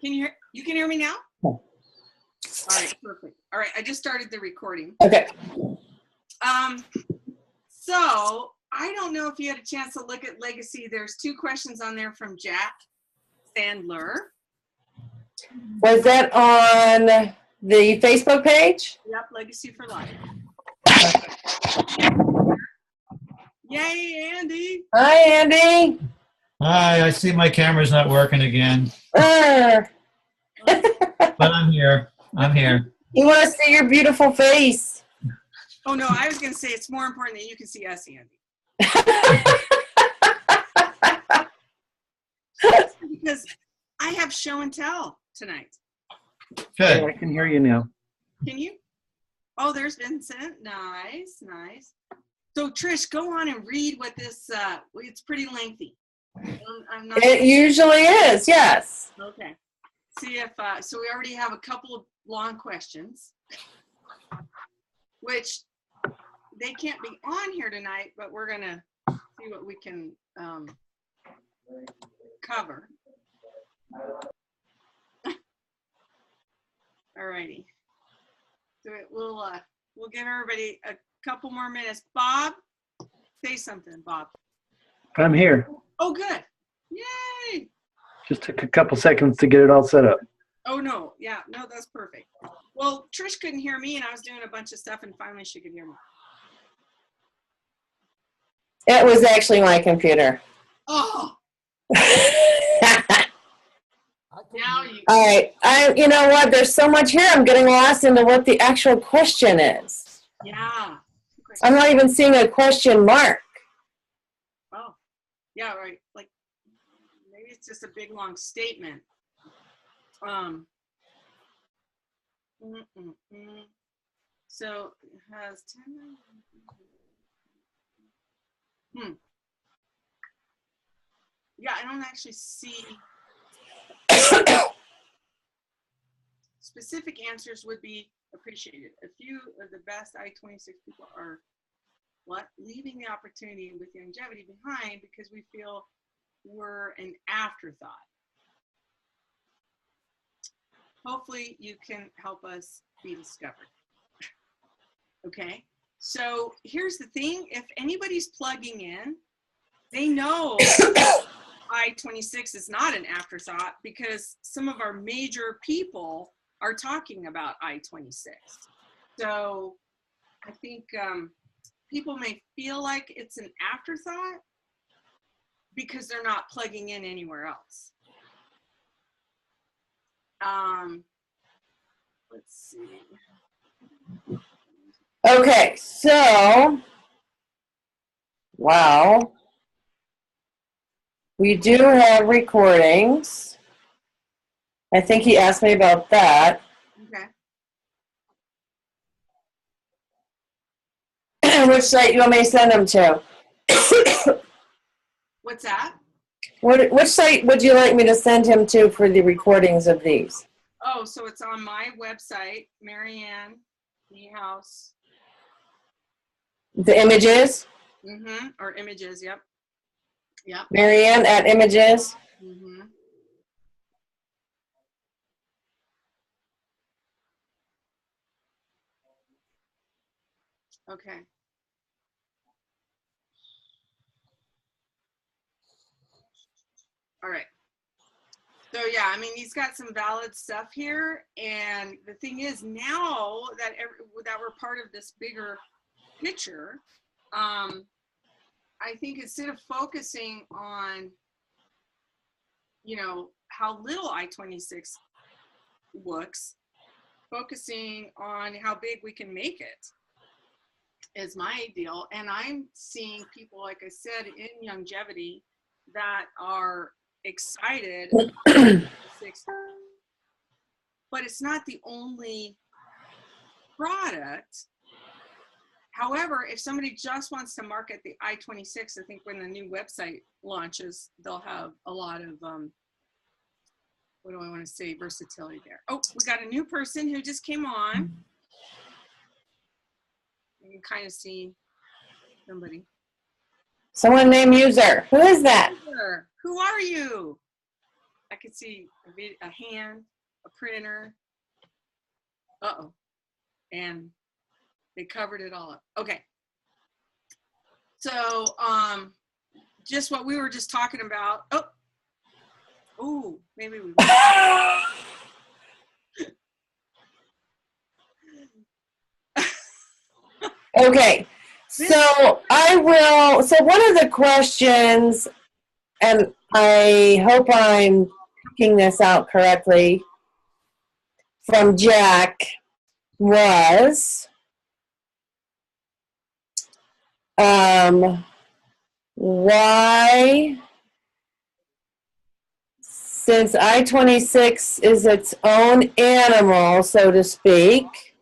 You can hear me now? All right, perfect. All right, I just started the recording. Okay. So I don't know if you had a chance to look at Legacy. There's 2 questions on there from Jack Sandler. Was that on the Facebook page? Yep, Legacy for Life. Yay, Andy. Hi, Andy. Hi, I see my camera's not working again. But I'm here. I'm here. You want to see your beautiful face. Oh, no, I was going to say it's more important that you can see us, Andy. Because I have show and tell tonight. Good. Yeah, I can hear you now. Can you? Oh, there's Vincent. Nice, nice. So, Trish, go on and read what this, it's pretty lengthy. I'm not It usually is, yes. Okay. See if, so we already have a couple of long questions, which they can't be on here tonight, but we're going to see what we can cover. All righty. So we'll give everybody a couple more minutes. Bob, say something, Bob. I'm here. Oh, good. Yay. Just took a couple seconds to get it all set up. Oh, no. Yeah, no, that's perfect. Well, Trish couldn't hear me, and I was doing a bunch of stuff, and finally she could hear me. It was actually my computer. Oh. Now you. All right. You know what? There's so much here. I'm getting lost into what the actual question is. Yeah. I'm not even seeing a question mark. Oh, yeah, right. Like maybe it's just a big long statement. So it has 10. Yeah, I don't actually see. Specific answers would be appreciated. A few of the best I-26 people are leaving the opportunity with longevity behind because we feel we're an afterthought. Hopefully you can help us be discovered. Okay, so here's the thing. If anybody's plugging in, they know I-26 is not an afterthought because some of our major people are talking about I-26. So I think people may feel like it's an afterthought because they're not plugging in anywhere else. Let's see. Okay, so, wow. We do have recordings. I think he asked me about that. Okay. Which site you want me to send them to? What's that? Which site would you like me to send him to for the recordings of these? Oh, so it's on my website, Marianne Niehaus. The images? Mm-hmm. Or images, yep. Yep. Marianne at images? Mm-hmm. Okay. All right. So yeah, I mean, he's got some valid stuff here, and the thing is, now that that we're part of this bigger picture, I think instead of focusing on, you know, how little I-26 looks, focusing on how big we can make it is my deal. And I'm seeing people, like I said, in longevity that are excited about but it's not the only product. However, if somebody just wants to market the I-26, I think when the new website launches, they'll have a lot of what do I want to say, versatility there. Oh, we got a new person who just came on. You can kind of see somebody. Someone named User. Who is that? Who are you? I could see a hand, a printer. Uh-oh. And they covered it all up. Okay. So, just what we were just talking about. Oh, maybe we. Okay. So one of the questions, and I hope I'm picking this out correctly, from Jack was, why, since I-26 is its own animal, so to speak,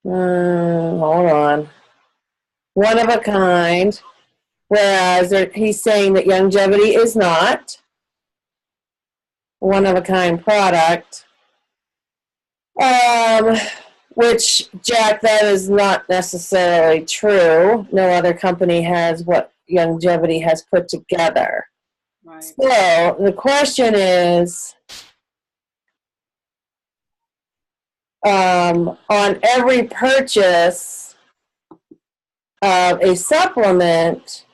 hold on, one of a kind, whereas he's saying that longevity is not one of a kind product, which, Jack, that is not necessarily true. No other company has what longevity has put together. Right. So the question is, on every purchase of a supplement,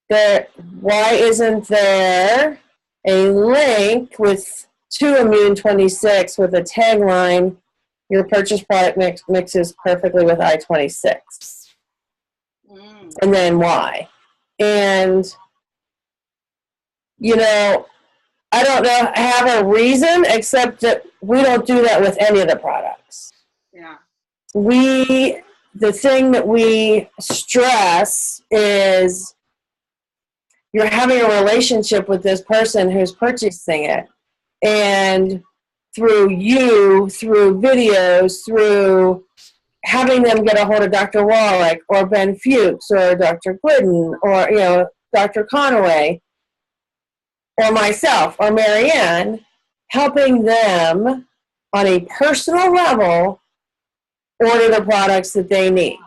why isn't there a link to Immune 26 with a tagline, your purchase product mixes perfectly with I-26? And then why? And, I don't know, have a reason, except that we don't do that with any of the products. Yeah. The thing that we stress is you're having a relationship with this person who's purchasing it. And through videos, through having them get a hold of Dr. Wallach or Ben Fuchs or Dr. Glidden or, Dr. Conaway or myself or Marianne, helping them on a personal level order the products that they need.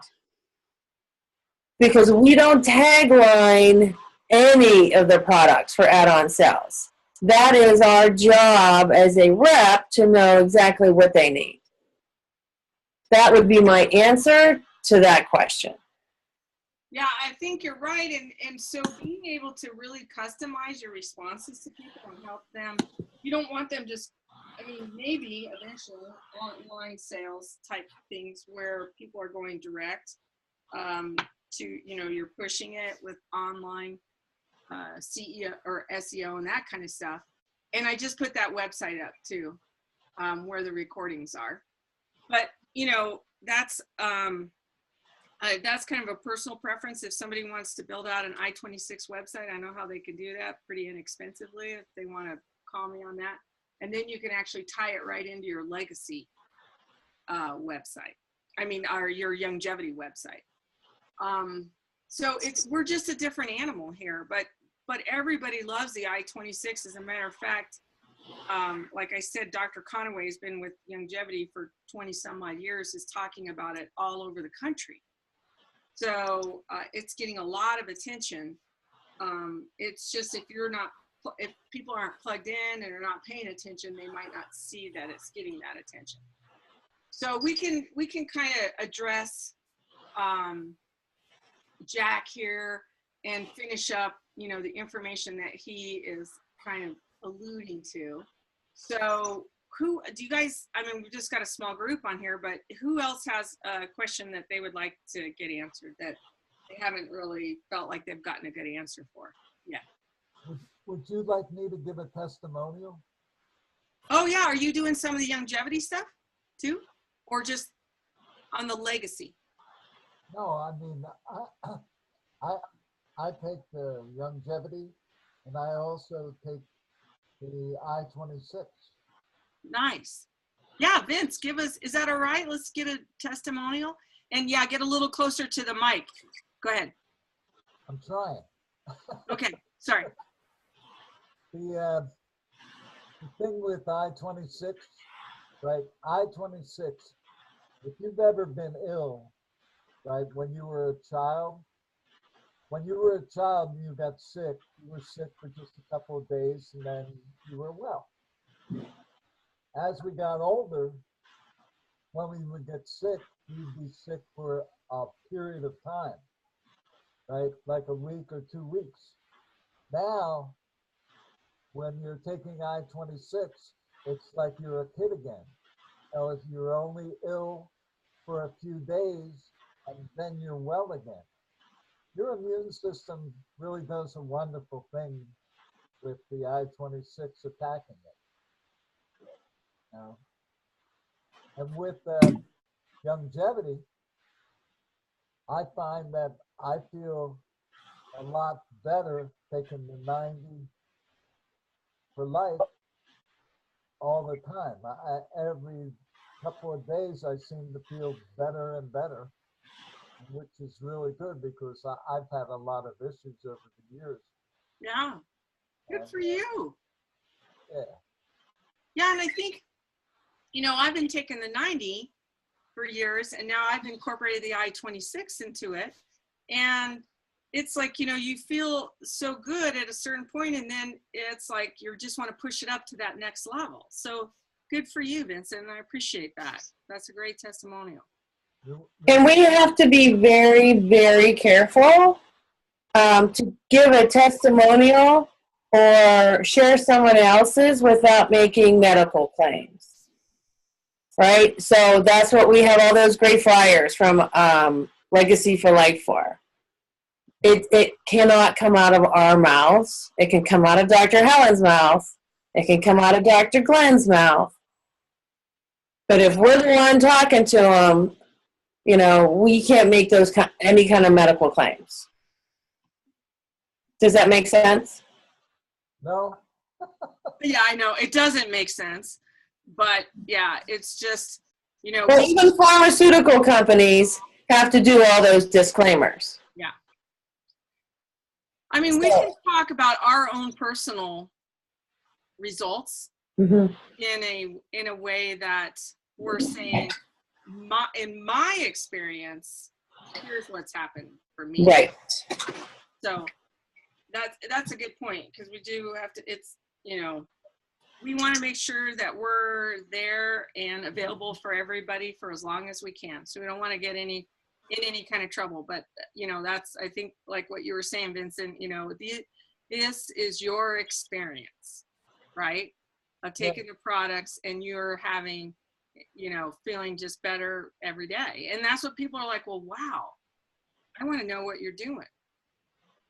Because we don't tagline any of the products for add-on sales. That is our job as a rep to know exactly what they need. That would be my answer to that question. Yeah, I think you're right. And so being able to really customize your responses to people and help them, you don't want them just, maybe eventually online sales type things where people are going direct to, you're pushing it with online CEO or SEO and that kind of stuff. And I just put that website up too, where the recordings are. But, that's kind of a personal preference. If somebody wants to build out an I-26 website, I know how they can do that pretty inexpensively if they want to call me on that. And then you can actually tie it right into your legacy website. Or your longevity website. So we're just a different animal here, but everybody loves the I-26. As a matter of fact, like I said, Dr. Conaway has been with longevity for 20 some odd years, is talking about it all over the country. So it's getting a lot of attention. It's just if people aren't plugged in and are not paying attention, they might not see that it's getting that attention. So we can kind of address Jack here and finish up, the information that he is kind of alluding to. So who do you guys, we've just got a small group on here, but who else has a question that they would like to get answered that they haven't really felt like they've gotten a good answer for yet? Would you like me to give a testimonial? Oh yeah, are you doing some of the longevity stuff too? Or just on the legacy? No, I take the longevity and I also take the I-26. Nice. Yeah, Vince, is that all right? Let's get a testimonial. And yeah, get a little closer to the mic. Go ahead. I'm trying. Okay, sorry. The thing with I-26, right? I-26, if you've ever been ill, right, when you were a child, when you were a child and you got sick, you were sick for just a couple of days and then you were well. As we got older, when we would get sick, we'd be sick for a period of time, right? Like a week or 2 weeks. Now, when you're taking I-26, it's like you're a kid again. So if you're only ill for a few days and then you're well again. Your immune system really does a wonderful thing with the I-26 attacking it. You know? And with longevity, I find that I feel a lot better taking the 90 for life all the time. Every couple of days, I seem to feel better and better, which is really good because I've had a lot of issues over the years. Yeah. Good for you. Yeah. Yeah, and I think, you know, I've been taking the 90 for years, and now I've incorporated the I-26 into it. And it's like, you know, you feel so good at a certain point, and then it's like you just want to push it up to that next level. So good for you, Vincent. I appreciate that. That's a great testimonial. And we have to be very, very careful to give a testimonial or share someone else's without making medical claims. Right? So that's what we have all those great flyers from Legacy for Life for. It cannot come out of our mouths. It can come out of Dr. Helen's mouth. It can come out of Dr. Glenn's mouth. But if we're the one talking to them, you know, we can't make those any kind of medical claims. Does that make sense? No? Yeah, I know. It doesn't make sense. But yeah, it's just, you know. Well, even pharmaceutical companies have to do all those disclaimers. Yeah. I mean, we can talk about our own personal results in a way that we're saying, in my experience, here's what's happened for me. Right. So that's a good point, because we do have to, it's, you know, we want to make sure that we're there and available for everybody for as long as we can. So we don't want to get in any kind of trouble. But, you know, that's, I think, like what you were saying, Vincent, you know, this is your experience, right? Of taking the products, and you're having, you know, feeling just better every day. And that's what people are like, well, wow, I want to know what you're doing.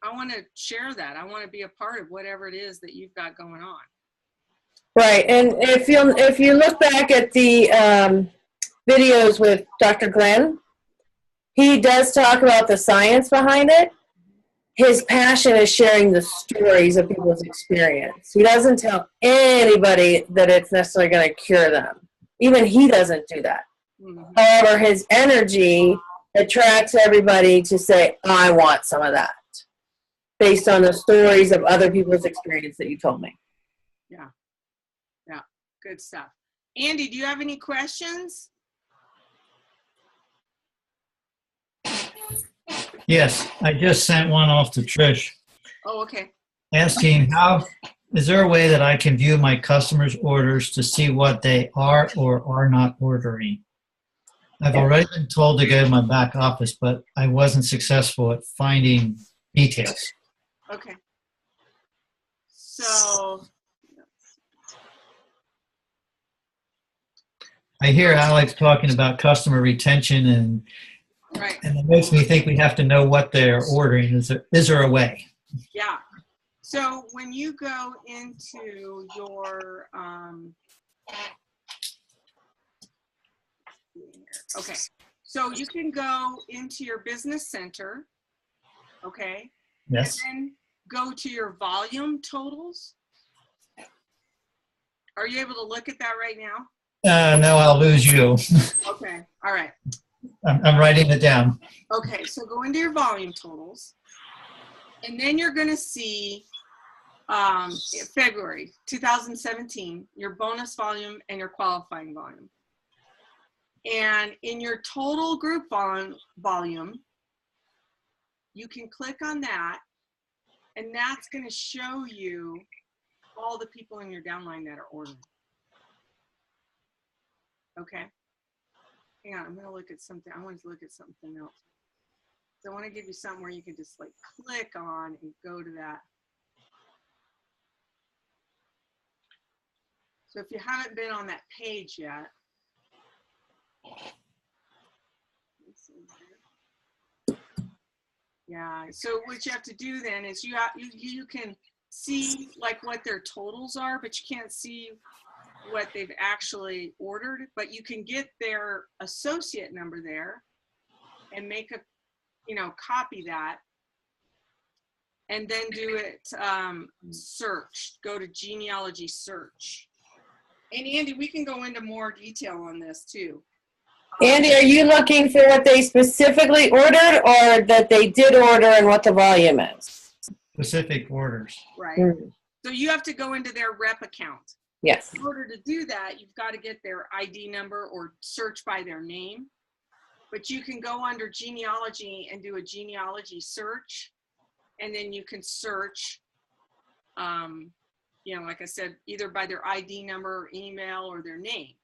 I want to share that. I want to be a part of whatever it is that you've got going on. Right. And if you look back at the videos with Dr. Glenn, he does talk about the science behind it. His passion is sharing the stories of people's experience. He doesn't tell anybody that it's necessarily going to cure them. Even he doesn't do that. Mm-hmm. However, his energy attracts everybody to say, I want some of that, based on the stories of other people's experience that you told me. Yeah. Yeah. Good stuff. Andy, do you have any questions? Yes, I just sent one off to Trish. Oh, okay. Asking is there a way that I can view my customers' orders to see what they are or are not ordering? I've already been told to go to my back office, but I wasn't successful at finding details. Okay. So I hear Alex talking about customer retention, and it makes me think we have to know what they're ordering. Is there a way? Yeah. So when you go into your, okay, so you can go into your business center, okay? Yes. And then go to your volume totals. Are you able to look at that right now? No, I'll lose you. Okay, all right. I'm writing it down. Okay, so go into your volume totals, and then you're going to see February 2017, your bonus volume and your qualifying volume. And in your total group volume, You can click on that, and that's going to show you all the people in your downline that are ordering. Okay. Hang on, I'm going to look at something. I want to look at something else. So I want to give you something where you can just like click on and go to that. So if you haven't been on that page yet, yeah. So what you have to do then is you can see like what their totals are, but you can't see what they've actually ordered. But you can get their associate number there and make a, copy that, and then do it search. Go to genealogy search. And Andy, we can go into more detail on this too. Andy, are you looking for what they specifically ordered or that they did order and what the volume is? Specific orders. Right. So you have to go into their rep account. Yes. In order to do that, you've got to get their ID number or search by their name. But you can go under genealogy and do a genealogy search. And then you can search, like I said, either by their ID number, email, or their name.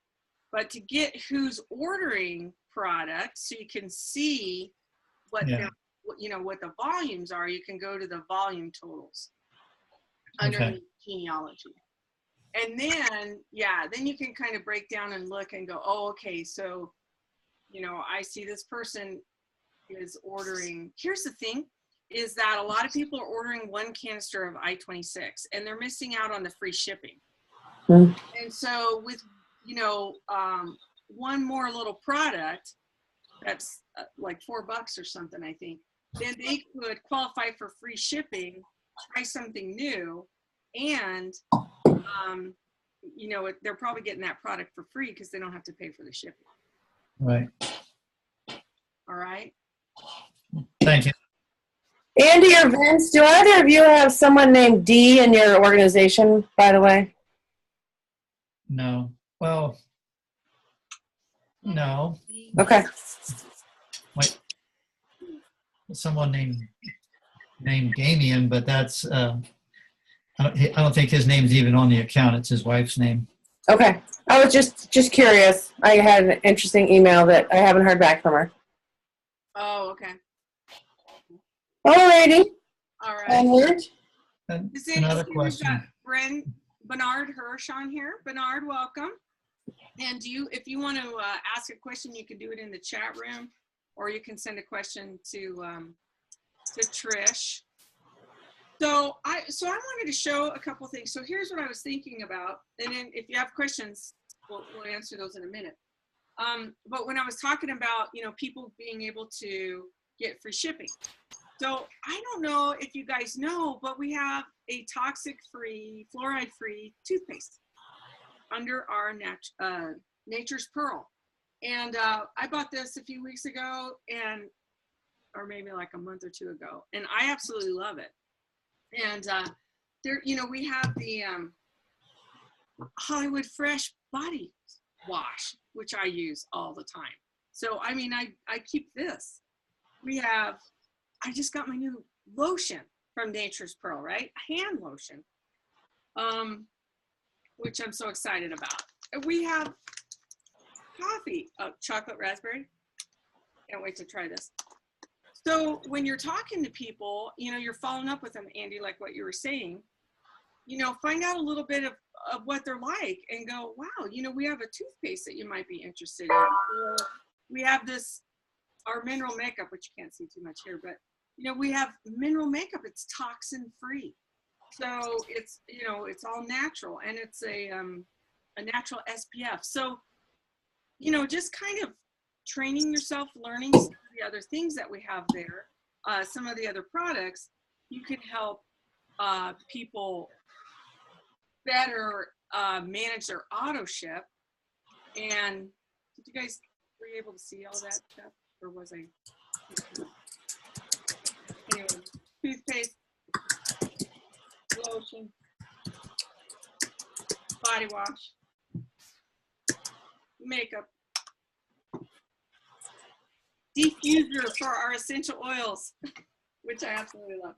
But to get who's ordering products, so you can see what what the volumes are, you can go to the volume totals underneath genealogy. And then, then you can kind of break down and look and go, oh, okay, so, I see this person is ordering. Here's the thing, is that a lot of people are ordering one canister of I-26 and they're missing out on the free shipping. And so with, one more little product that's like $4 or something, I think, then they could qualify for free shipping, try something new, and, they're probably getting that product for free because they don't have to pay for the shipping. Right. All right. Thank you. Andy or Vince, do either of you have someone named D in your organization, by the way? No. Well, no. Okay. Wait. Someone named Damian, but that's I don't think his name's even on the account. It's his wife's name. Okay. I was just curious. I had an interesting email that I haven't heard back from her. Oh, okay. Alrighty. All right. Onward. Another question. We've got Bernard Hirsch on here. Bernard, welcome. And if you want to ask a question, you can do it in the chat room, or you can send a question to Trish. So I wanted to show a couple things. So here's what I was thinking about, and then if you have questions, we'll answer those in a minute. But when I was talking about people being able to get free shipping, so I don't know if you guys know, but we have a toxic-free, fluoride-free toothpaste under our Nature's Pearl, and I bought this a few weeks ago, or maybe like a month or two ago, and I absolutely love it. And there, we have the Hollywood Fresh body wash, which I use all the time. So I mean, I keep this. I just got my new lotion from Nature's Pearl, right? Hand lotion, which I'm so excited about. We have coffee, chocolate raspberry. Can't wait to try this. So when you're talking to people, you're following up with them, Andy, like what you were saying, find out a little bit of what they're like and go, wow, we have a toothpaste that you might be interested in. Or we have our mineral makeup, which you can't see too much here, but, we have mineral makeup. It's toxin free. So it's, it's all natural, and it's a natural SPF. So, just kind of training yourself, learning some of the other things that we have there, some of the other products, you can help people better manage their auto ship. And were you able to see all that stuff, or was I? Anyway, toothpaste, lotion, body wash, makeup, diffuser for our essential oils. which I absolutely love.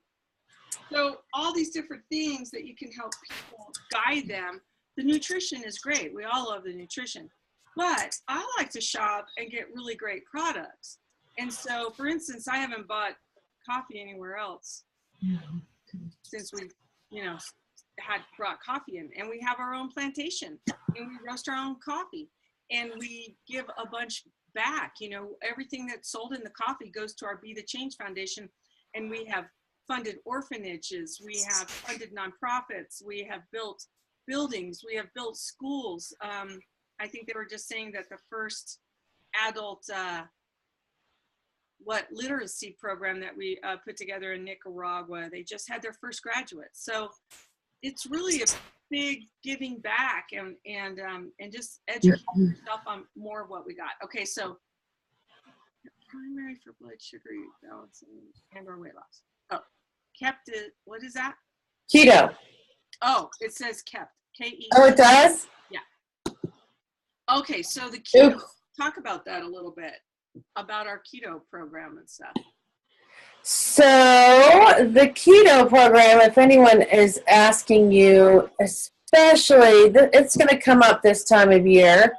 So all these different things that you can help people guide them. The nutrition is great. We all love the nutrition. But I like to shop and get really great products. And so, for instance, I haven't bought coffee anywhere else since we, had brought coffee in. And we have our own plantation, and we roast our own coffee. And we give a bunch back. Everything that's sold in the coffee goes to our Be the Change Foundation. And we have funded orphanages. We have funded nonprofits. We have built buildings. We have built schools. I think they were just saying that the first adult literacy program that we put together in Nicaragua, they just had their first graduates. So it's really a big giving back and just educate yourself on more of what we got. Okay, so primary for blood sugar balancing and/or weight loss. Oh, kept it. What is that? Keto. Oh, it says kept. K-E. Oh, it does? Okay, so the keto, Oops. talk about that a little bit, about our keto program and stuff. So the keto program, if anyone is asking you, especially, it's going to come up this time of year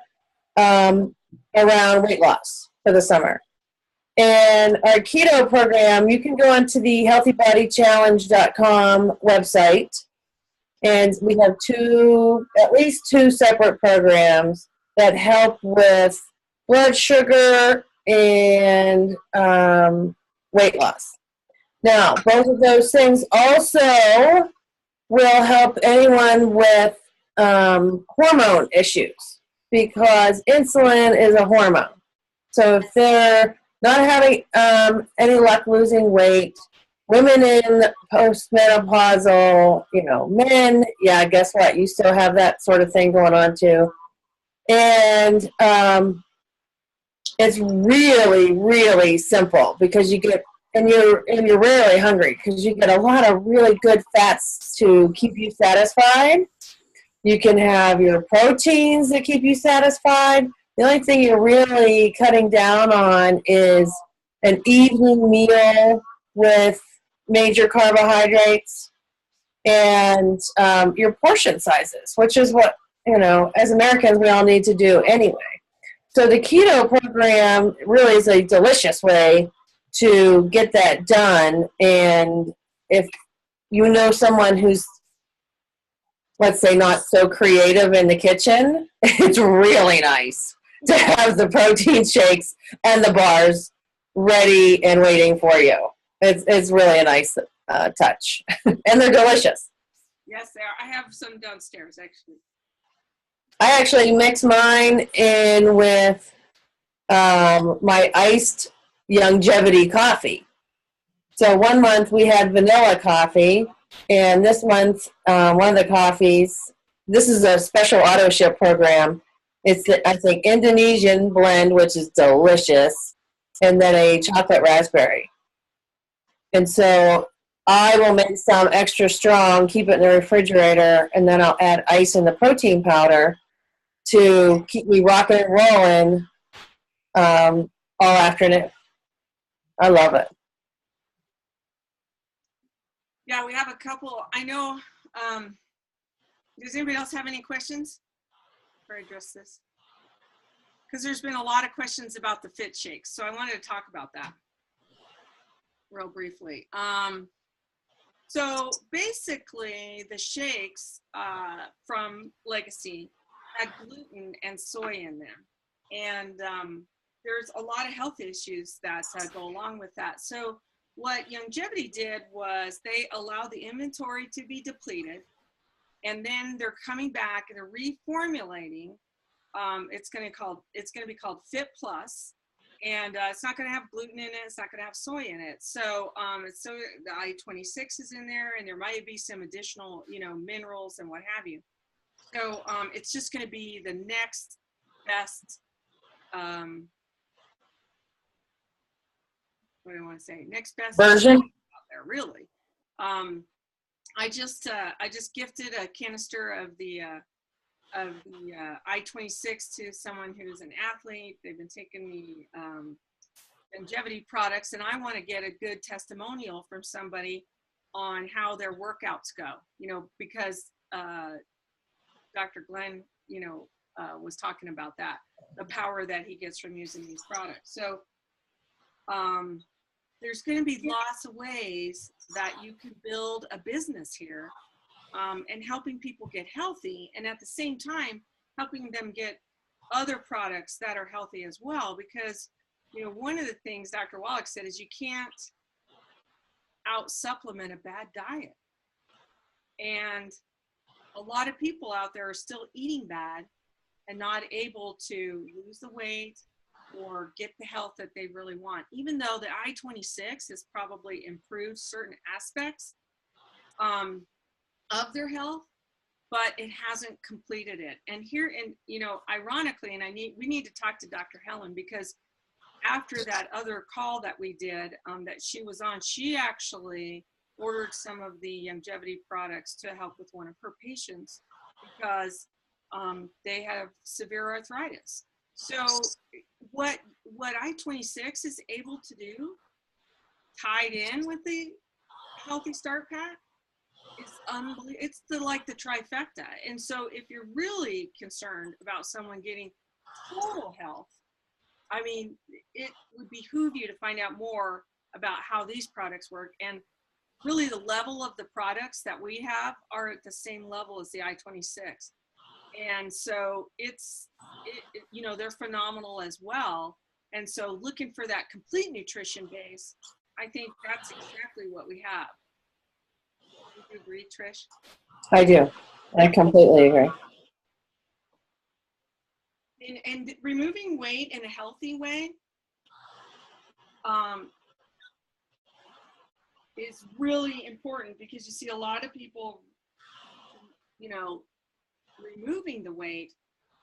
around weight loss for the summer. And our keto program, you can go onto the healthybodychallenge.com website, and we have at least two separate programs that help with blood sugar and weight loss. Now, both of those things also will help anyone with hormone issues, because insulin is a hormone. So if they're not having any luck losing weight, women in postmenopausal, men, yeah, guess what? You still have that sort of thing going on too. And it's really, really simple, because you get, and you're rarely hungry, because you get a lot of really good fats to keep you satisfied. You can have your proteins that keep you satisfied. The only thing you're really cutting down on is an evening meal with major carbohydrates and your portion sizes, which is what, as Americans, we all need to do anyway. So the keto program really is a delicious way to get that done. And if you know someone who's, let's say, not so creative in the kitchen, it's really nice to have the protein shakes and the bars ready and waiting for you. It's really a nice touch. And they're delicious. Yes, they are. I have some downstairs, actually. I actually mix mine in with my iced longevity coffee. So one month we had vanilla coffee, and this month one of the coffees, this is a special auto ship program. It's the, I think, Indonesian blend, which is delicious, and then a chocolate raspberry. And so I will make some extra strong, keep it in the refrigerator, and then I'll add ice and the protein powder to keep me rocking and rolling all afternoon. I love it. Yeah, we have a couple. I know, does anybody else have any questions before I address this? Because there's been a lot of questions about the fit shakes, so I wanted to talk about that real briefly. So basically, the shakes from Legacy had gluten and soy in them. And there's a lot of health issues that go along with that. So what Longevity did was they allowed the inventory to be depleted, and then they're coming back and they're reformulating. It's going to be called Fit Plus, and it's not going to have gluten in it. It's not going to have soy in it. So the I-26 is in there, and there might be some additional, minerals and what have you. So it's just going to be the next best. What do I want to say? Next best version out there, really. I just gifted a canister of the I-26 to someone who's an athlete. They've been taking the longevity products, and I want to get a good testimonial from somebody on how their workouts go, because Dr. Glenn, was talking about that, the power that he gets from using these products. So there's going to be lots of ways that you can build a business here, and helping people get healthy, and at the same time helping them get other products that are healthy as well. Because one of the things Dr. Wallach said is you can't out supplement a bad diet, and a lot of people out there are still eating bad and not able to lose the weight or get the health that they really want, even though the I-26 has probably improved certain aspects of their health, but it hasn't completed it. And here, ironically, and we need to talk to Dr. Helen, because after that other call that we did, that she was on, she actually ordered some of the longevity products to help with one of her patients, because they have severe arthritis. So what I-26 is able to do, tied in with the Healthy Start Pack, is unbelievable. It's like the trifecta. And so if you're really concerned about someone getting total health, I mean, it would behoove you to find out more about how these products work. And really the level of the products that we have are at the same level as the I-26. And so they're phenomenal as well. And so looking for that complete nutrition base, I think that's exactly what we have. Do you agree, Trish? I do. I completely agree. And removing weight in a healthy way is really important, because you see a lot of people, removing the weight,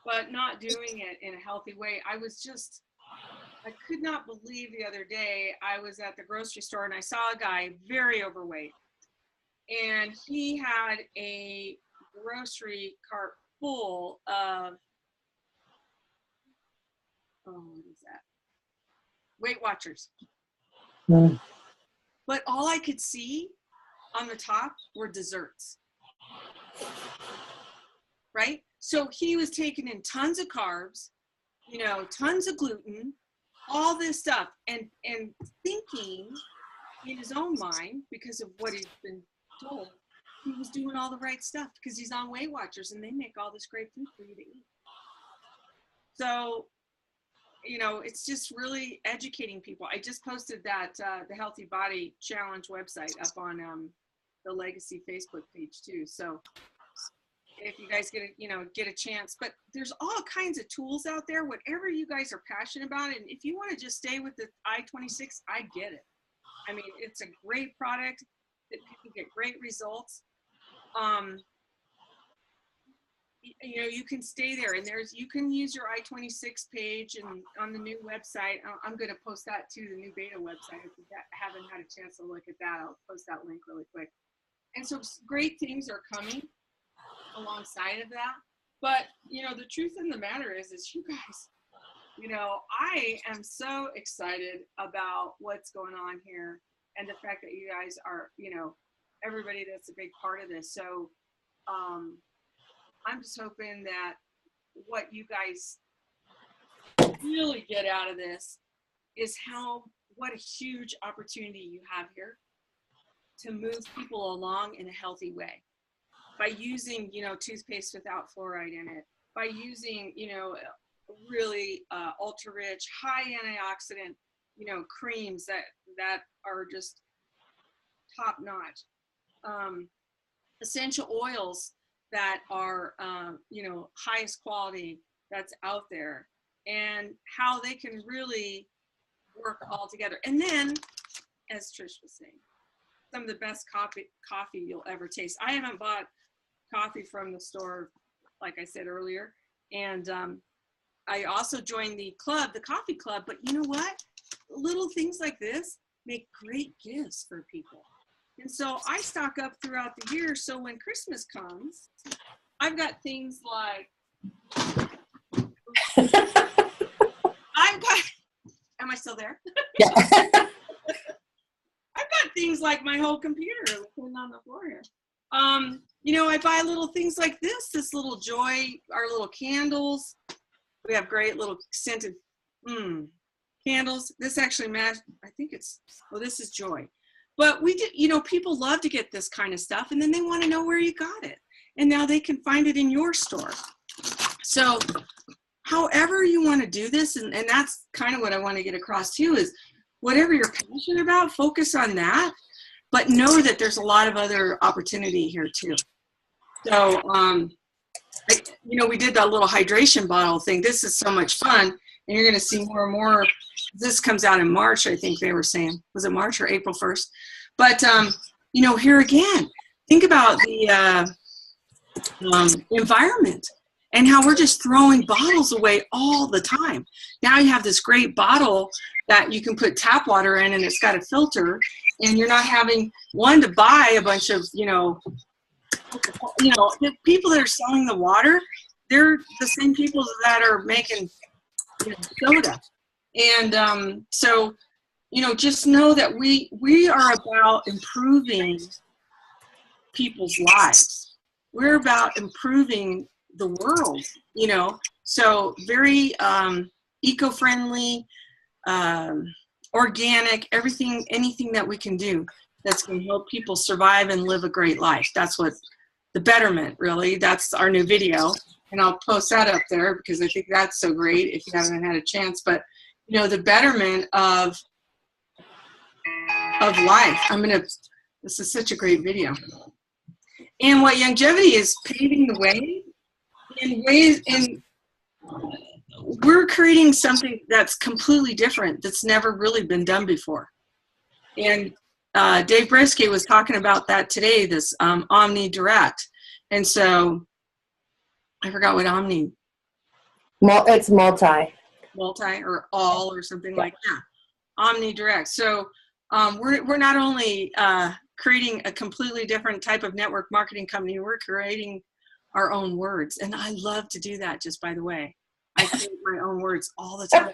but not doing it in a healthy way. I could not believe the other day, I was at the grocery store and I saw a guy very overweight, and he had a grocery cart full of, what is that? Weight Watchers. Mm. But all I could see on the top were desserts. Right? So he was taking in tons of carbs, tons of gluten, all this stuff, and thinking in his own mind, because of what he's been told, he was doing all the right stuff because he's on Weight Watchers and they make all this great food for you to eat. So, it's just really educating people. I just posted that the Healthy Body Challenge website up on the Legacy Facebook page too. So if you guys get a chance, but there's all kinds of tools out there, whatever you guys are passionate about. And if you want to just stay with the I-26, I get it. I mean, it's a great product that people get great results. You can stay there, and you can use your I-26 page and on the new website. I'm going to post that to the new beta website. If you haven't had a chance to look at that, I'll post that link really quick. And so great things are coming alongside of that. But, the truth in the matter is you guys, I am so excited about what's going on here, and the fact that you guys are, everybody that's a big part of this. So, I'm just hoping that what you guys really get out of this is what a huge opportunity you have here to move people along in a healthy way by using, toothpaste without fluoride in it, by using, really ultra rich, high antioxidant, creams that are just top notch, essential oils that are, highest quality that's out there, and how they can really work all together. And then, as Trish was saying, some of the best coffee you'll ever taste. I haven't bought coffee from the store, like I said earlier. And I also joined the coffee club, but you know what? Little things like this make great gifts for people. And so I stock up throughout the year. So when Christmas comes, I've got things like, am I still there? Yeah. I've got things like my whole computer sitting on the floor here. You know, I buy little things like this little Joy, our little candles. We have great little scented candles. This actually matched, I think it's, oh, this is Joy. But we did, you know, people love to get this kind of stuff, and then they want to know where you got it. And now they can find it in your store. So however you want to do this, and that's kind of what I want to get across to you, is whatever you're passionate about, focus on that, but know that there's a lot of other opportunity here too. So, you know, we did that little hydration bottle thing. This is so much fun, and you're going to see more and more. This comes out in March, I think they were saying. Was it March or April 1st? But, you know, here again, think about the environment and how we're just throwing bottles away all the time. Now you have this great bottle that you can put tap water in, and it's got a filter, and you're not having to buy a bunch of, the people that are selling the water, they're the same people that are making soda. And so, you know, just know that we are about improving people's lives. We're about improving the world, you know, so very eco-friendly, organic, anything that we can do that's going to help people survive and live a great life. That's what the betterment, really. That's our new video, and I'll post that up there because I think that's so great if you haven't had a chance. But you know, the betterment of life. This is such a great video. And what Longevity is paving the way in ways, and we're creating something that's completely different, that's never really been done before. And Dave Brisky was talking about that today, this Omni Direct. And so I forgot what Omni. It's multi or all or something like that. Omni Direct. So we're not only creating a completely different type of network marketing company, we're creating our own words. And I love to do that, just by the way. I create my own words all the time.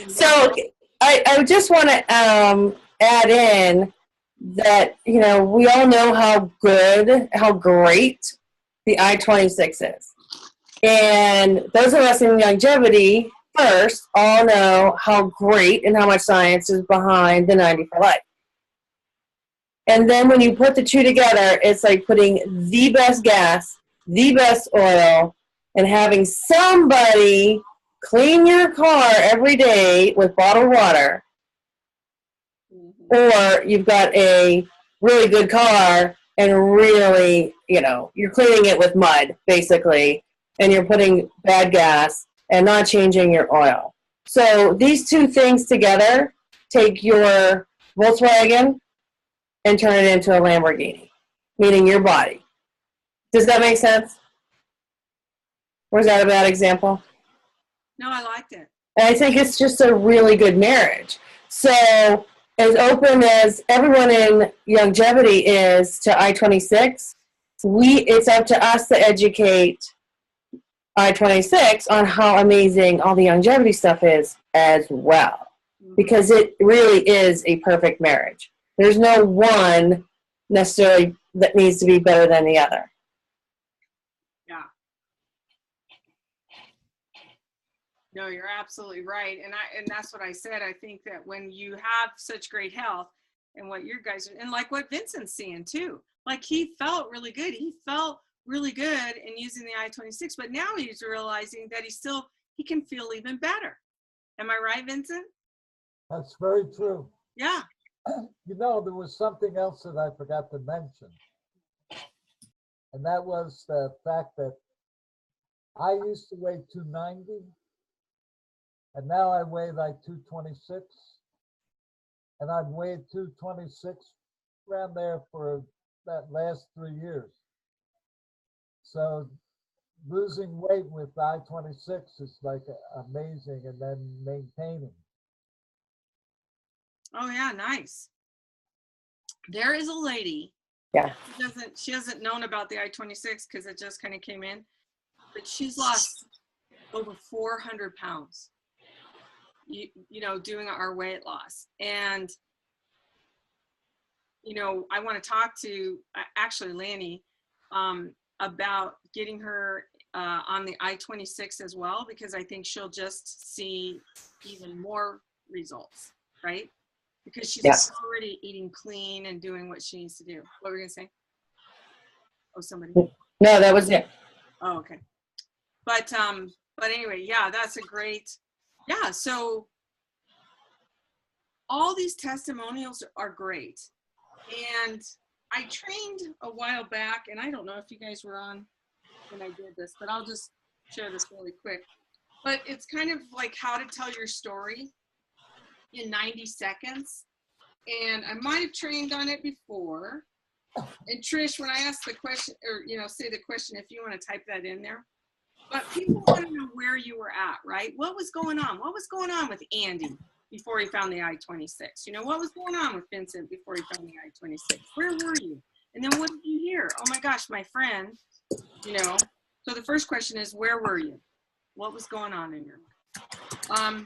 So I just want to add in that, you know, we all know how great the I-26 is. And those of us in longevity first all know how great and how much science is behind the 90 for life. And then when you put the two together, it's like putting the best gas, the best oil, and having somebody clean your car every day with bottled water. Or you've got a really good car and really, you know, you're cleaning it with mud, basically, and you're putting bad gas and not changing your oil. So these two things together take your Volkswagen and turn it into a Lamborghini, meaning your body. Does that make sense? Or is that a bad example? No, I liked it. And I think it's just a really good marriage. So as open as everyone in longevity is to I-26, it's up to us to educate I-26 on how amazing all the longevity stuff is as well. Because it really is a perfect marriage. There's no one necessarily that needs to be better than the other. Yeah. No, you're absolutely right. And that's what I said. I think that when you have such great health, and what your guys are, and like what Vincent's seeing too, like he felt really good. He felt really good in using the I-26, but now he's realizing that he can feel even better. Am I right, Vincent? That's very true. Yeah. You know, there was something else that I forgot to mention. And that was the fact that I used to weigh 290, and now I weigh like 226. And I've weighed 226 around there for that last 3 years. So losing weight with I-26 is like amazing, and then maintaining. Oh yeah, nice. There is a lady. Yeah. She hasn't known about the I-26 because it just kind of came in, but she's lost over 400 pounds. you know, doing our weight loss. And, you know, I want to talk to actually Lanny about getting her on the I-26 as well, because I think she'll just see even more results, right? Because she's already eating clean and doing what she needs to do. What were you gonna say? Oh, somebody. No, that was it. Oh, okay. But anyway, yeah, that's a great, yeah. So all these testimonials are great. And I trained a while back, and I don't know if you guys were on when I did this, but I'll just share this really quick. But it's kind of like how to tell your story in 90 seconds. And I might have trained on it before. And Trish, when I ask the question, or, you know, say the question, if you want to type that in there. But people want to know where you were at, right? What was going on? What was going on with Andy before he found the I-26? You know, what was going on with Vincent before he found the I-26? Where were you? And then what did you hear? Oh my gosh, my friend, you know. So the first question is, where were you? What was going on in your life?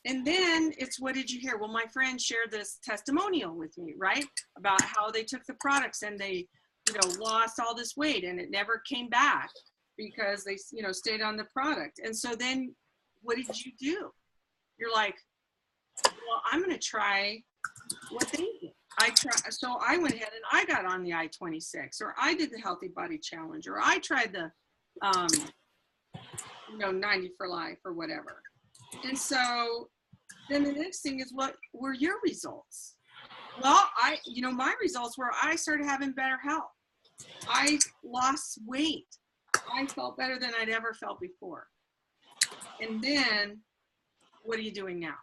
And then it's, what did you hear? Well, my friend shared this testimonial with me, right? About how they took the products and they, you know, lost all this weight and it never came back because they, you know, stayed on the product. And so then what did you do? You're like, well, I'm going to try what they did. So I went ahead and I got on the I-26, or I did the Healthy Body Challenge, or I tried the, you know, 90 for life or whatever. And so then the next thing is, what were your results? Well, you know, my results were I started having better health. I lost weight. I felt better than I'd ever felt before. And then what are you doing now?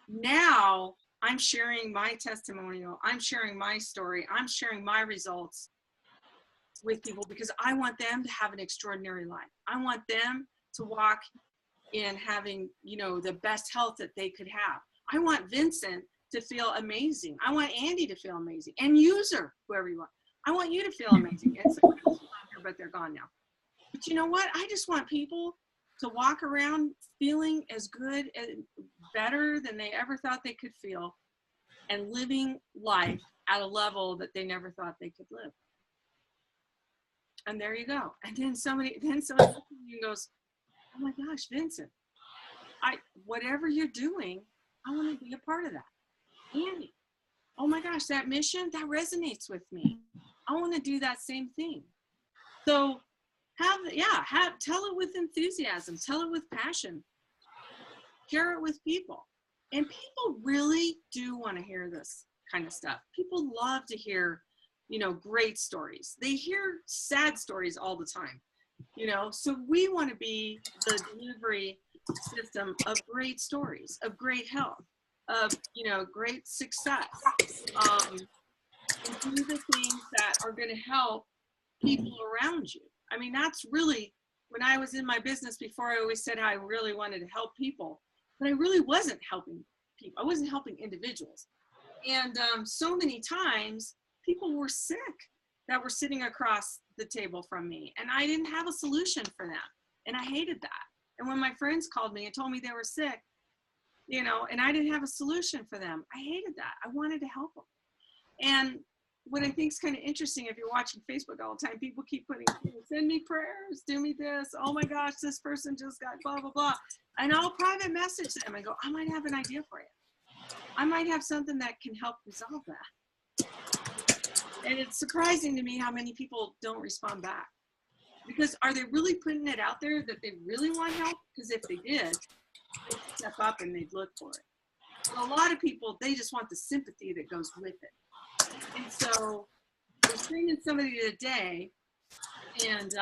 Now I'm sharing my testimonial. I'm sharing my story. I'm sharing my results with people because I want them to have an extraordinary life. I want them to walk in having, you know, the best health that they could have. I want Vincent to feel amazing. I want Andy to feel amazing. And user, whoever you are. I want you to feel amazing. And some people are here, but they're gone now. But you know what? I just want people to walk around feeling as good and better than they ever thought they could feel, and living life at a level that they never thought they could live. And there you go. And then somebody goes, oh my gosh, Vincent, whatever you're doing, I want to be a part of that. Andy, oh my gosh, that mission, that resonates with me. I want to do that same thing. So tell it with enthusiasm, tell it with passion, share it with people. And people really do want to hear this kind of stuff. People love to hear, you know, great stories. They hear sad stories all the time, you know, so we want to be the delivery system of great stories, of great health, of, you know, great success, and do the things that are going to help people around you. I mean, that's really, when I was in my business before, I always said how I really wanted to help people, but I really wasn't helping people. I wasn't helping individuals. And so many times people were sick that were sitting across the table from me, and I didn't have a solution for them. And I hated that. And when my friends called me and told me they were sick, you know, and I didn't have a solution for them, I hated that. I wanted to help them. And what I think is kind of interesting, if you're watching Facebook all the time, people keep putting, send me prayers, do me this, oh my gosh, this person just got blah, blah, blah. And I'll private message them and go, I might have an idea for you. I might have something that can help resolve that. And it's surprising to me how many people don't respond back. Because are they really putting it out there that they really want help? Because if they did, they'd step up and they'd look for it. But a lot of people, they just want the sympathy that goes with it. And so I was training somebody today, and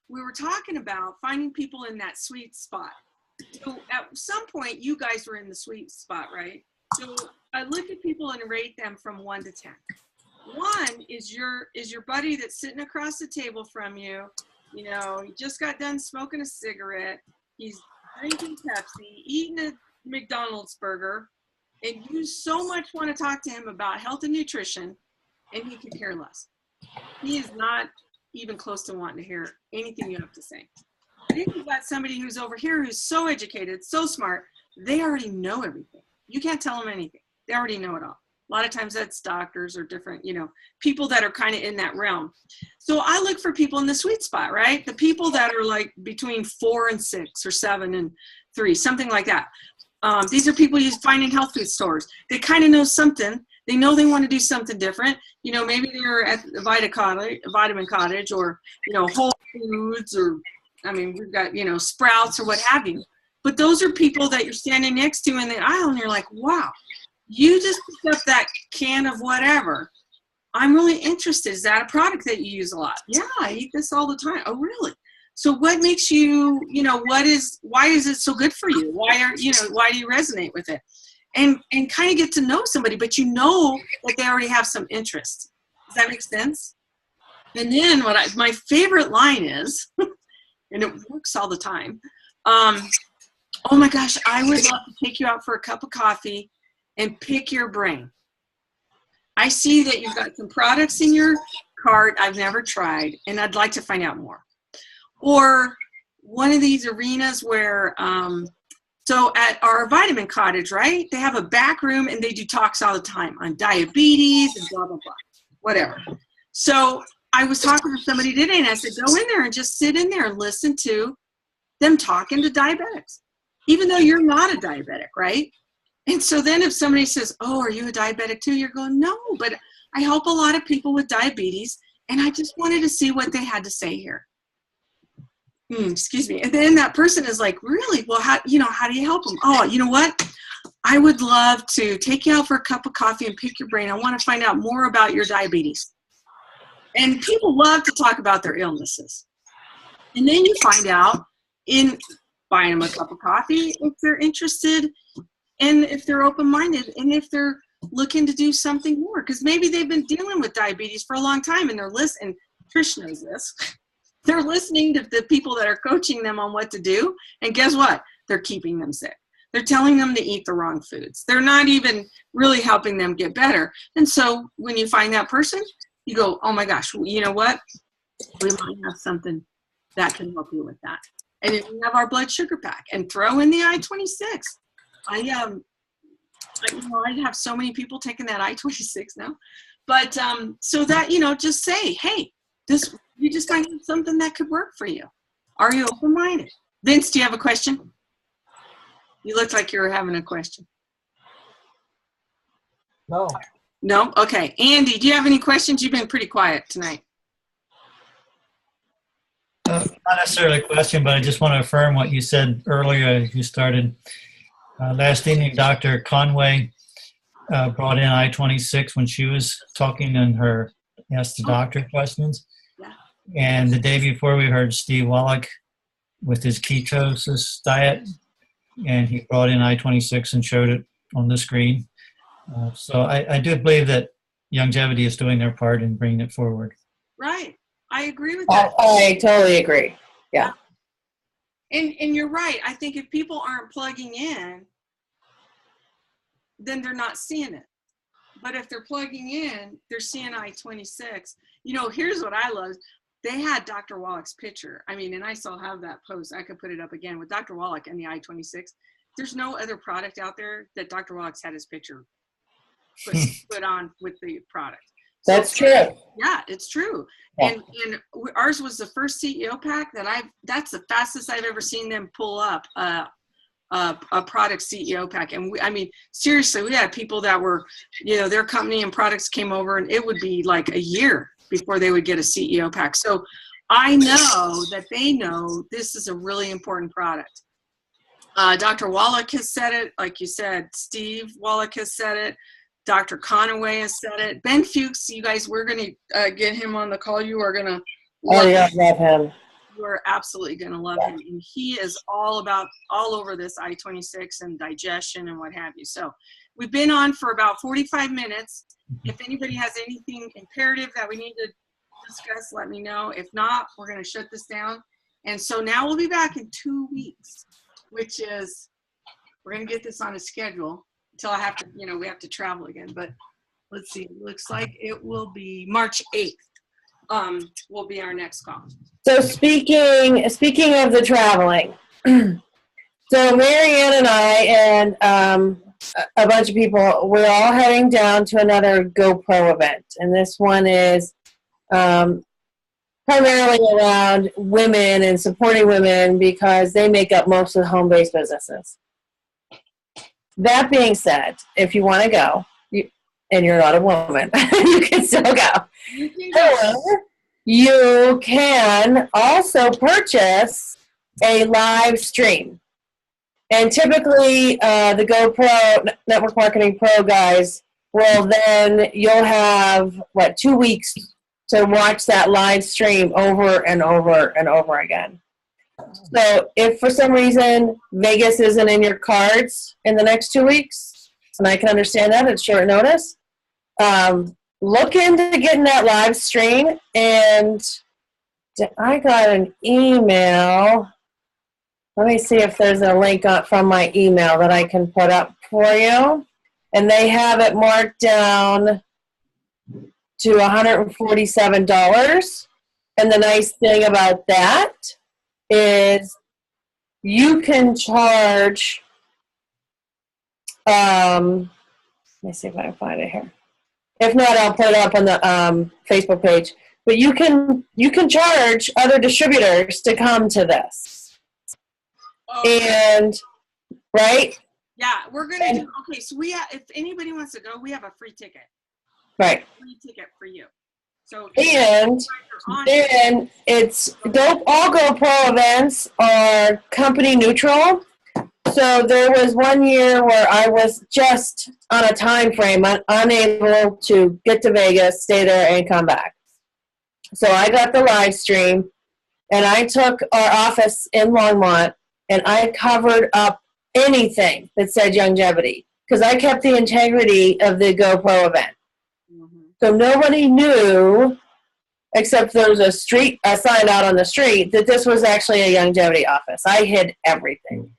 we were talking about finding people in that sweet spot. So at some point, you guys were in the sweet spot, right? So I look at people and rate them from 1 to 10. 1 is your buddy that's sitting across the table from you. You know, he just got done smoking a cigarette. He's drinking Pepsi, eating a McDonald's burger, and you so much want to talk to him about health and nutrition, and he could care less. He is not even close to wanting to hear anything you have to say. Then you've got somebody who's over here who's so educated, so smart, they already know everything. You can't tell them anything. They already know it all. A lot of times that's doctors or different, people that are kind of in that realm. So I look for people in the sweet spot, right? The people that are like between 4 and 6 or 7 and 3, something like that. These are people you find in health food stores. They kind of know something. They know they want to do something different. Maybe they're at the Vitamin Cottage or, Whole Foods or, we've got, Sprouts or what have you. But those are people that you're standing next to in the aisle and you're like, wow, you just picked up that can of whatever. I'm really interested. Is that a product that you use a lot? Yeah, I eat this all the time. Oh, really? So what makes you, why is it so good for you? Why do you resonate with it? And kind of get to know somebody, but that they already have some interest. Does that make sense? And then my favorite line is, and it works all the time. Oh my gosh, I would love to take you out for a cup of coffee and pick your brain. I see that you've got some products in your cart I've never tried, and I'd like to find out more. Or one of these arenas where, so at our Vitamin Cottage, right, they have a back room and they do talks all the time on diabetes and blah, blah, blah, whatever. So I was talking to somebody today and I said, go in there and just sit in there and listen to them talking to diabetics, even though you're not a diabetic, right? And so then if somebody says, oh, are you a diabetic too? You're going, no, but I help a lot of people with diabetes and I just wanted to see what they had to say here. Excuse me. And then that person is like, really? Well, how do you help them? Oh, you know what? I would love to take you out for a cup of coffee and pick your brain. I want to find out more about your diabetes. And people love to talk about their illnesses. And then you find out in buying them a cup of coffee if they're interested and if they're open-minded and if they're looking to do something more. Because maybe they've been dealing with diabetes for a long time and they're listening. Trish knows this. They're listening to the people that are coaching them on what to do. And guess what? They're keeping them sick. They're telling them to eat the wrong foods. They're not even really helping them get better. And so when you find that person, you go, oh my gosh, you know what? We might have something that can help you with that. And then we have our blood sugar pack and throw in the I-26. I have so many people taking that I-26 now. But so that, just say, hey, you just might have something that could work for you. Are you open-minded? Vince, do you have a question? You look like you were having a question. No. No? Okay. Andy, do you have any questions? You've been pretty quiet tonight. Not necessarily a question, but I just want to affirm what you said earlier. You started last evening. Dr. Conway brought in I-26 when she was talking and asked the doctor questions. Yeah. And the day before, we heard Steve Wallach with his ketosis diet, and he brought in I-26 and showed it on the screen. So I do believe that longevity is doing their part in bringing it forward. Right. I agree with that. I totally agree. Yeah. And you're right. I think if people aren't plugging in, then they're not seeing it. But if they're plugging in, they're seeing I-26. Here's what I love. They had Dr. Wallach's picture. And I still have that post. I could put it up again with Dr. Wallach and the I-26. There's no other product out there that Dr. Wallach's had his picture put on with the product. That's true. Yeah, it's true. Yeah. And ours was the first CEO pack that's the fastest I've ever seen them pull up a product CEO pack. And seriously, we had people that were, their company and products came over and it would be like a year before they would get a CEO pack. So I know that they know this is a really important product. Dr. Wallach has said it, like you said, Steve Wallach has said it. Dr. Conaway has said it. Ben Fuchs, you guys, we're going to get him on the call. You are going to love him. You are absolutely going to love him. And he is all over this I-26 and digestion and what have you. So we've been on for about 45 minutes. If anybody has anything imperative that we need to discuss, let me know. If not, we're going to shut this down. And so now we'll be back in 2 weeks, which is, we're going to get this on a schedule. Until I have to, we have to travel again. But let's see, it looks like it will be March 8th. Will be our next call. So speaking of the traveling, so So Marianne and I and a bunch of people, we're all heading down to another GoPro event. And this one is primarily around women and supporting women because they make up most of the home-based businesses. That being said, if you want to go, and you're not a woman, you can still go. Or you can also purchase a live stream. And typically, the GoPro Network Marketing Pro guys will then, you'll have, 2 weeks to watch that live stream over and over and over again. So if for some reason Vegas isn't in your cards in the next 2 weeks, and I can understand that at short notice, look into getting that live stream. And I got an email. Let me see if there's a link from my email that I can put up for you. And they have it marked down to $147. And the nice thing about that is you can charge, let me see if I can find it here. If not, I'll put it up on the Facebook page. But you can charge other distributors to come to this. And right? Yeah, we're gonna do. Okay, so if anybody wants to go, we have a free ticket. Right. Free ticket for you. So and then it's all GoPro events are company neutral. So there was one year where I was just on a time frame, unable to get to Vegas, stay there, and come back. So I got the live stream, and I took our office in Longmont, and I covered up anything that said longevity because I kept the integrity of the GoPro event. Mm-hmm. So nobody knew, except there was a sign out on the street, that this was actually a longevity office. I hid everything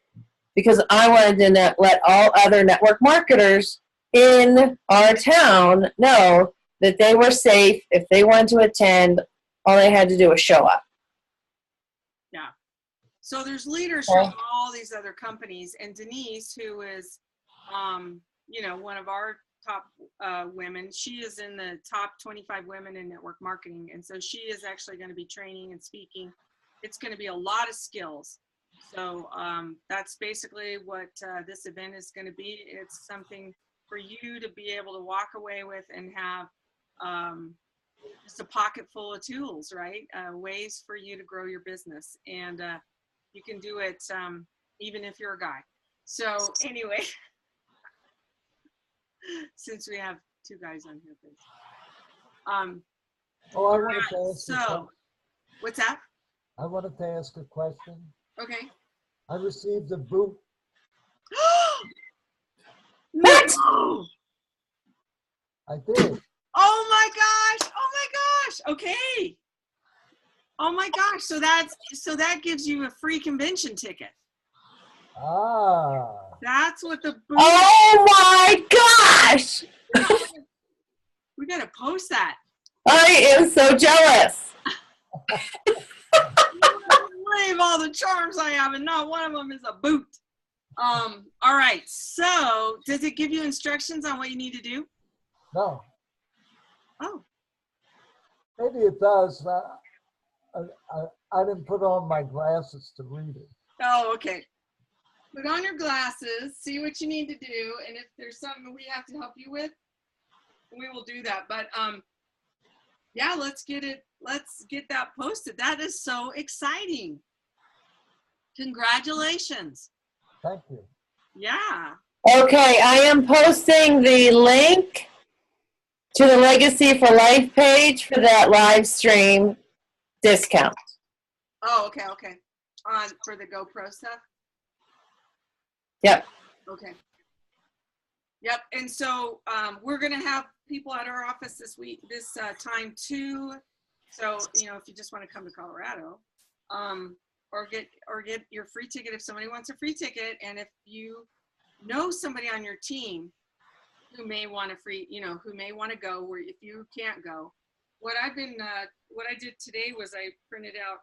because I wanted to let all other network marketers in our town know that they were safe. If they wanted to attend, all they had to do was show up. Yeah. So there's leaders from all these other companies, and Denise, who is, one of our top women, she is in the top 25 women in network marketing, and so she is actually going to be training and speaking. It's going to be a lot of skills. So that's basically what this event is going to be. It's something for you to be able to walk away with and have just a pocket full of tools, right? Ways for you to grow your business. And you can do it even if you're a guy. So anyway, since we have two guys on here, please. I wanted to ask what's that? I wanted to ask a question. Okay. I received a boot. No! I did. Oh my gosh! Oh my gosh! Okay. Oh my gosh! So that gives you a free convention ticket. Ah. That's what the boot. Oh my gosh! We gotta post that. I am so jealous. Believe all the charms I have, and not one of them is a boot. All right. So, does it give you instructions on what you need to do? No. Oh. Maybe it does. I didn't put on my glasses to read it. Oh, okay. Put on your glasses, see what you need to do, and if there's something we have to help you with, we will do that. But yeah, let's get that posted. That is so exciting. Congratulations. Thank you. Yeah. Okay, I am posting the link to the Legacy for Life page for that live stream discount. Oh, okay. For the GoPro stuff? Yep. Okay. Yep. And so we're going to have people at our office this time too. So, if you just want to come to Colorado, or get your free ticket if somebody wants a free ticket. And if you know somebody on your team who may want who may want to go, or if you can't go, what I did today was I printed out,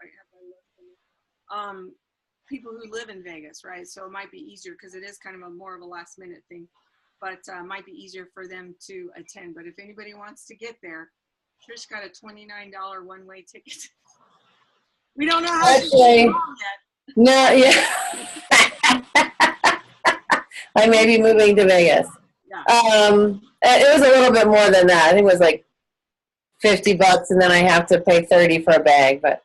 people who live in Vegas, right? So it might be easier because it is kind of more of a last minute thing, but might be easier for them to attend. But if anybody wants to get there, Trish got a $29 one-way ticket. We don't know how to Actually, do it yet. no, yeah. I may be moving to Vegas. Yeah. It was a little bit more than that. I think it was like $50, and then I have to pay $30 for a bag. But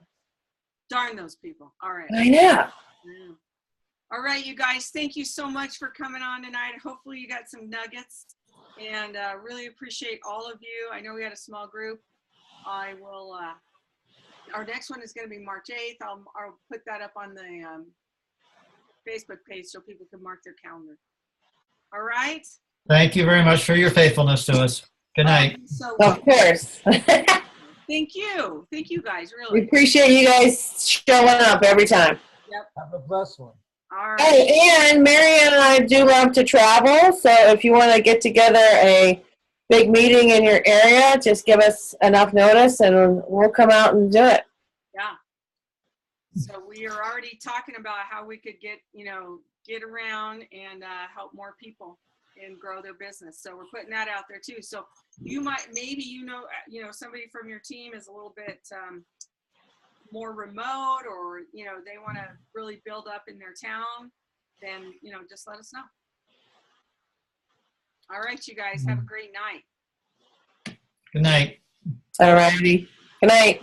Darn those people. All right. I know. Yeah. All right, you guys. Thank you so much for coming on tonight. Hopefully you got some nuggets, and really appreciate all of you. I know we had a small group. I will. Our next one is going to be March 8th. I'll put that up on the Facebook page so people can mark their calendar. All right. Thank you very much for your faithfulness to us. Good night. So Of course. thank you. Thank you guys, We really. appreciate you guys showing up every time. Have a blessed one. All right. Hey, and Marianne and I do love to travel, so if you want to get together a big meeting in your area, just give us enough notice and we'll come out and do it. Yeah. So we are already talking about how we could get around and help more people and grow their business. So we're putting that out there too. So you might, maybe, somebody from your team is a little bit more remote, or, they want to really build up in their town, then, just let us know. All right, you guys, have a great night. Good night. All righty. Good night.